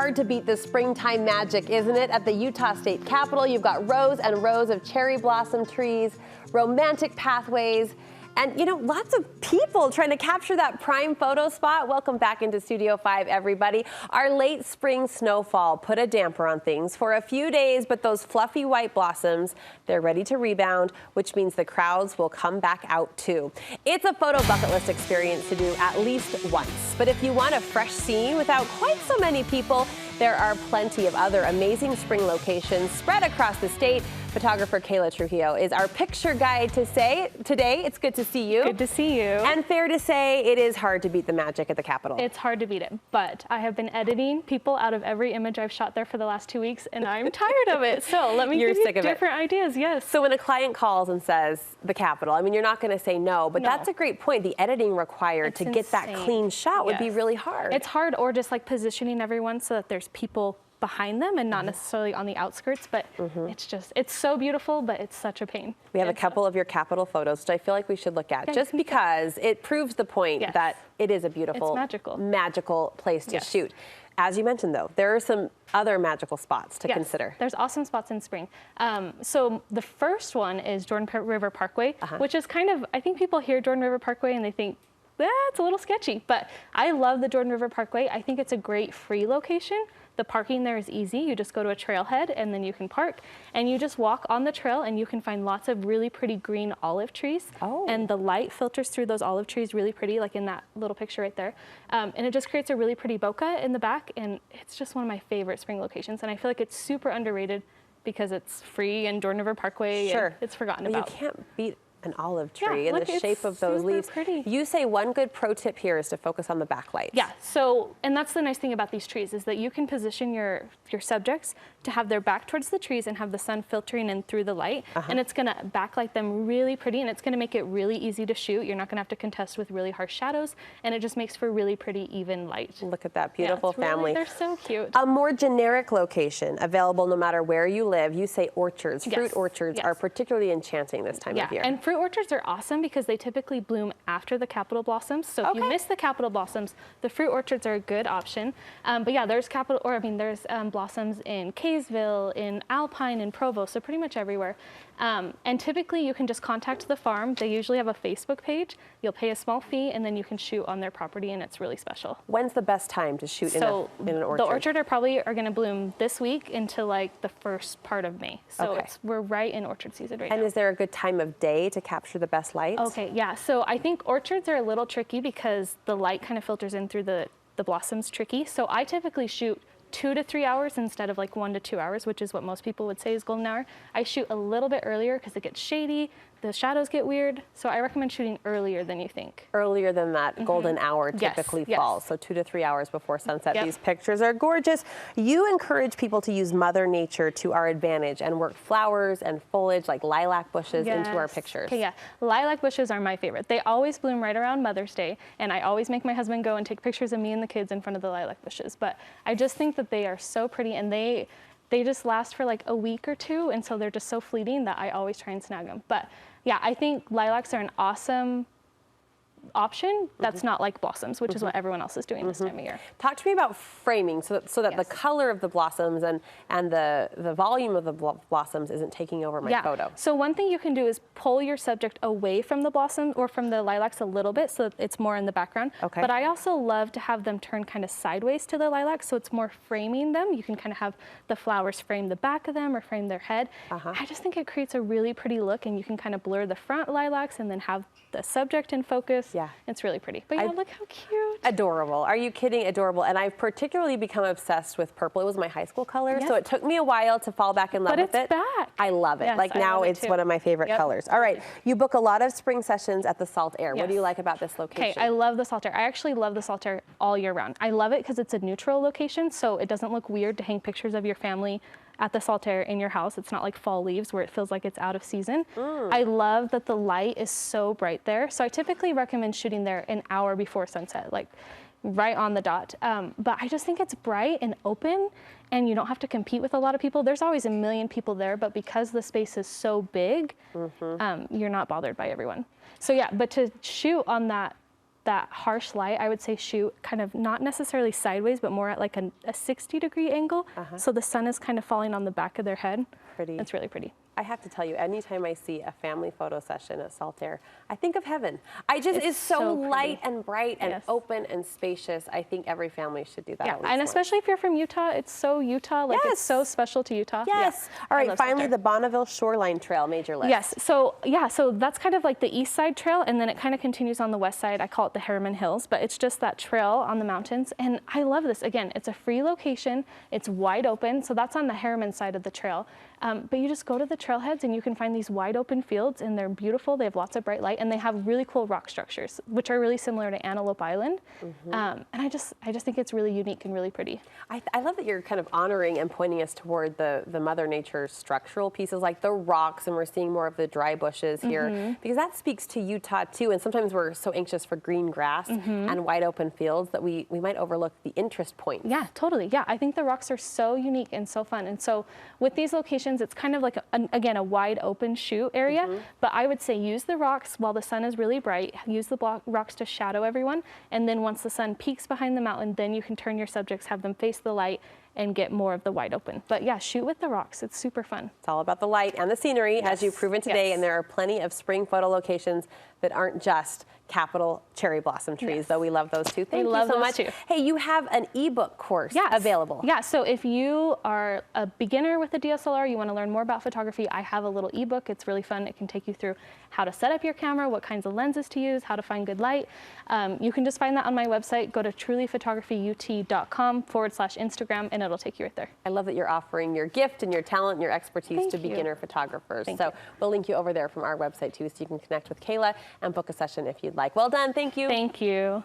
hard to beat the springtime magic, isn't it? At the Utah State Capitol, you've got rows and rows of cherry blossom trees, romantic pathways, and, you know, lots of people trying to capture that prime photo spot. Welcome back into Studio 5, everybody. Our late spring snowfall put a damper on things for a few days, but those fluffy white blossoms, they're ready to rebound, which means the crowds will come back out too. It's a photo bucket list experience to do at least once. But if you want a fresh scene without quite so many people, there are plenty of other amazing spring locations spread across the state. Photographer Kayla Trujillo is our picture guide today. It's good to see you. Good to see you. And fair to say, it is hard to beat the magic at the Capitol. It's hard to beat it, but I have been editing people out of every image I've shot there for the last 2 weeks, and I'm tired of it. So let me give you different ideas. Yes. So when a client calls and says the Capitol, I mean, you're not going to say no, but that's a great point. The editing required to get that clean shot would be really hard. It's hard, or just like positioning everyone so that there's people behind them and not necessarily on the outskirts, but it's so beautiful, but it's such a pain. We have a couple of your Capitol photos, which I feel like we should look at, just because it proves the point that it is a beautiful, magical place to shoot. As you mentioned, though, there are some other magical spots to consider. There's awesome spots in spring. So the first one is Jordan River Parkway, which is kind of, I think people hear Jordan River Parkway and they think, it's a little sketchy, but I love the Jordan River Parkway. I think it's a great free location. The parking there is easy. You just go to a trailhead and then you can park and you just walk on the trail and you can find lots of really pretty green olive trees. And the light filters through those olive trees really pretty, like in that little picture right there. And it just creates a really pretty bokeh in the back, and it's just one of my favorite spring locations. And I feel like it's super underrated because it's free and Jordan River Parkway, and it's forgotten about. You can't beat an olive tree and the shape of those leaves. Pretty. You say one good pro tip here is to focus on the backlight. Yeah, so, and that's the nice thing about these trees is that you can position your subjects to have their back towards the trees and have the sun filtering in through the light, and it's gonna backlight them really pretty, and it's gonna make it really easy to shoot. You're not gonna have to contest with really harsh shadows, and it just makes for really pretty even light. Look at that beautiful family. They're so cute. A more generic location available no matter where you live, you say orchards. Fruit orchards are particularly enchanting this time of year. And fruit orchards are awesome because they typically bloom after the Capitol blossoms. So if you miss the Capitol blossoms, the fruit orchards are a good option. But yeah, there's there's blossoms in Kaysville, in Alpine, in Provo, so pretty much everywhere. And typically you can just contact the farm. They usually have a Facebook page. You'll pay a small fee and then you can shoot on their property, and it's really special. When's the best time to shoot in an orchard? The orchard are going to bloom this week into like the first part of May. So we're right in orchard season right now. And is there a good time of day to capture the best light? Okay, yeah. So I think orchards are a little tricky because the light kind of filters in through the blossoms tricky. So I typically shoot 2 to 3 hours instead of like 1 to 2 hours, which is what most people would say is golden hour. I shoot a little bit earlier because it gets shady, the shadows get weird, so I recommend shooting earlier than you think. Earlier than that golden hour typically falls, so 2 to 3 hours before sunset. These pictures are gorgeous. You encourage people to use Mother Nature to our advantage and work flowers and foliage like lilac bushes into our pictures. Okay, lilac bushes are my favorite. They always bloom right around Mother's Day, and I always make my husband go and take pictures of me and the kids in front of the lilac bushes. But I just think that they are so pretty, and they just last for like a week or two, and so they're just so fleeting that I always try and snag them. But yeah, I think lilacs are an awesome option that's not like blossoms, which is what everyone else is doing this time of year. Talk to me about framing so that the color of the blossoms and the volume of the blossoms isn't taking over my photo. So one thing you can do is pull your subject away from the blossom or from the lilacs a little bit so that it's more in the background. But I also love to have them turn kind of sideways to the lilacs, so it's more framing them. You can kind of have the flowers frame the back of them or frame their head. I just think it creates a really pretty look, and you can kind of blur the front lilacs and then have the subject in focus. It's really pretty. But look how cute. Adorable. Are you kidding? Adorable. And I've particularly become obsessed with purple. It was my high school color, so it took me a while to fall back in love with it. But it's back. I love it. Like now it's one of my favorite colors. All right. You book a lot of spring sessions at the Saltire. What do you like about this location? Okay, I love the Saltire. I actually love the Saltire all year round. I love it because it's a neutral location, so it doesn't look weird to hang pictures of your family at the Saltire in your house. It's not like fall leaves where it feels like it's out of season. I love that the light is so bright there. So I typically recommend shooting there an hour before sunset, like right on the dot. But I just think it's bright and open, and you don't have to compete with a lot of people. There's always a million people there, but because the space is so big, you're not bothered by everyone. So yeah, but to shoot on that that harsh light, I would say shoot kind of not necessarily sideways, but more at like a 60-degree angle. So the sun is kind of falling on the back of their head. Pretty. It's really pretty. I have to tell you, anytime I see a family photo session at Saltire, I think of heaven. It's so light and bright and open and spacious. I think every family should do that. Yeah, and especially if you're from Utah, it's so Utah, like it's so special to Utah. Yes. Yeah. All right, finally the Bonneville Shoreline Trail made your list. Yes, so that's kind of like the east side trail, and then it kind of continues on the west side. I call it the Harriman Hills, but it's just that trail on the mountains, and I love this. Again, it's a free location, it's wide open, so that's on the Harriman side of the trail. But you just go to the trailheads and you can find these wide open fields, and they're beautiful. They have lots of bright light, and they have really cool rock structures, which are really similar to Antelope Island. And I just think it's really unique and really pretty. I love that you're kind of honoring and pointing us toward the Mother Nature structural pieces, like the rocks, and we're seeing more of the dry bushes here, because that speaks to Utah too. And sometimes we're so anxious for green grass and wide open fields that we might overlook the interest points. Yeah, totally. Yeah, I think the rocks are so unique and so fun. And so with these locations, it's kind of like, again, a wide open shoot area, but I would say use the rocks while the sun is really bright, use the rocks to shadow everyone, and then once the sun peaks behind the mountain, then you can turn your subjects, have them face the light, and get more of the wide open. But yeah, shoot with the rocks. It's super fun. It's all about the light and the scenery, as you've proven today, and there are plenty of spring photo locations that aren't just capital cherry blossom trees, though we love those too. Thank you so much. Hey, you have an ebook course available. Yeah, so if you are a beginner with a DSLR, you want to learn more about photography, I have a little ebook. It's really fun. It can take you through how to set up your camera, what kinds of lenses to use, how to find good light. You can just find that on my website. Go to trulyphotographyut.com/Instagram, and it'll take you right there. I love that you're offering your gift and your talent and your expertise to beginner photographers. So we'll link you over there from our website too, so you can connect with Kayla and book a session if you'd like. Well done. Thank you. Thank you.